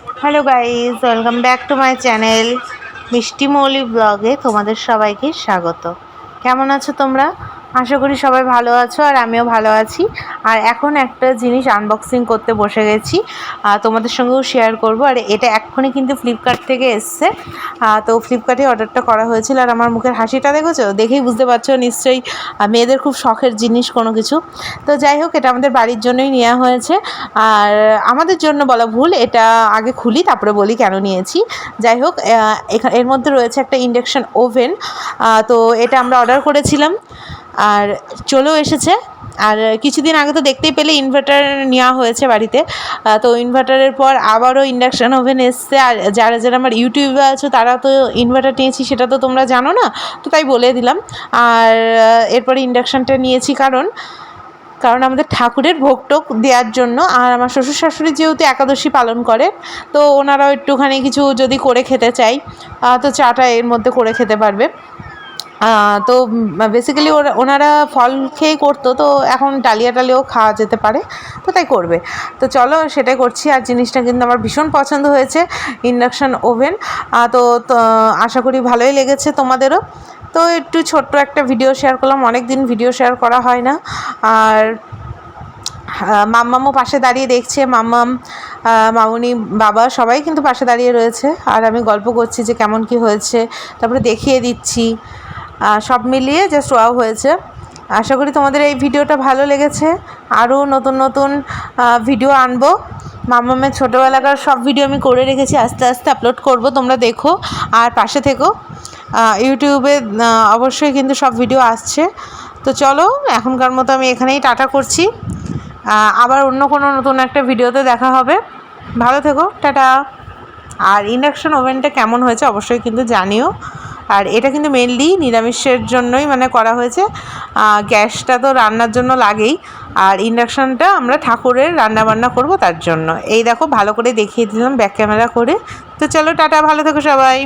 Hello guys, welcome back to my channel মিষ্টি মৌলি ব্লগে তোমাদের সবাইকে স্বাগত। কেমন আছো তোমরা? আশা করি সবাই ভালো আছো, আর আমিও ভালো আছি। আর এখন একটা জিনিস আনবক্সিং করতে বসে গেছি, তোমাদের সঙ্গেও শেয়ার করব। আর এটা এক্ষুনি কিন্তু ফ্লিপকার্ট থেকে এসছে। তো ফ্লিপকার্টে অর্ডারটা করা হয়েছিল। আর আমার মুখের হাসিটা দেখেছো, দেখেই বুঝতে পারছো নিশ্চয়ই মেয়েদের খুব শখের জিনিস কোনো কিছু। তো যাই হোক, এটা আমাদের বাড়ির জন্যই নেওয়া হয়েছে। আর আমাদের জন্য বলা ভুল, এটা আগে খুলি তারপরে বলি কেন নিয়েছি। যাই হোক, এর মধ্যে রয়েছে একটা ইন্ডাকশান ওভেন। তো এটা আমরা অর্ডার করেছিলাম আর চলেও এসেছে। আর কিছুদিন আগে তো দেখতেই পেলে ইনভার্টার নেওয়া হয়েছে বাড়িতে। তো ইনভার্টারের পর আবারও ইন্ডাকশান ওভেন এসছে। আর যারা যারা আমার ইউটিউবে আছো তারা তো ইনভার্টার নিয়েছি সেটা তো তোমরা জানো না, তো তাই বলে দিলাম। আর এরপরে ইন্ডাকশানটা নিয়েছি কারণ আমাদের ঠাকুরের ভোগ টোক দেওয়ার জন্য। আর আমার শ্বশুর শাশুড়ি যেহেতু একাদশী পালন করে, তো ওনারাও একটুখানি কিছু যদি করে খেতে চাই, তো চাটা এর মধ্যে করে খেতে পারবে। তো বেসিক্যালি ওনারা ফল খেয়ে করতো, তো এখন ডালিয়া টালিয়াও খাওয়া যেতে পারে, তো তাই করবে। তো চলো সেটাই করছি। আর জিনিসটা কিন্তু আমার ভীষণ পছন্দ হয়েছে, ইন্ডাকশান ওভেন। তো আশা করি ভালোই লেগেছে তোমাদেরও। তো একটু ছোট্ট একটা ভিডিও শেয়ার করলাম, অনেক দিন ভিডিও শেয়ার করা হয় না। আর মাম্মামও পাশে দাঁড়িয়ে দেখছে, মাম্মাম, মামুনি, বাবা সবাই কিন্তু পাশে দাঁড়িয়ে রয়েছে। আর আমি গল্প করছি যে কেমন কি হয়েছে, তারপরে দেখিয়ে দিচ্ছি। সব মিলিয়ে জাস্ট ওয়াও হয়েছে। আশা করি তোমাদের এই ভিডিওটা ভালো লেগেছে। আরও নতুন নতুন ভিডিও আনবো। মাম্মামের ছোটোবেলাকার সব ভিডিও আমি করে রেখেছি, আস্তে আস্তে আপলোড করব, তোমরা দেখো আর পাশে থেকো। ইউটিউবে অবশ্যই কিন্তু সব ভিডিও আসছে। তো চলো, এখনকার মতো আমি এখানেই টাটা করছি। আবার অন্য কোনো নতুন একটা ভিডিওতে দেখা হবে। ভালো থেকো, টাটা। আর ইন্ডাকশান ওভেনটা কেমন হয়েছে অবশ্যই কিন্তু জানিও। আর এটা কিন্তু মেনলি নিরামিষের জন্যই মানে করা হয়েছে। গ্যাসটা তো রান্নার জন্য লাগেই, আর ইন্ডাকশানটা আমরা ঠাকুরের রান্নাবান্না করব তার জন্য। এই দেখো, ভালো করে দেখিয়ে দিলাম ব্যাক ক্যামেরা করে। তো চলো টাটা, ভালো থেকো সবাই।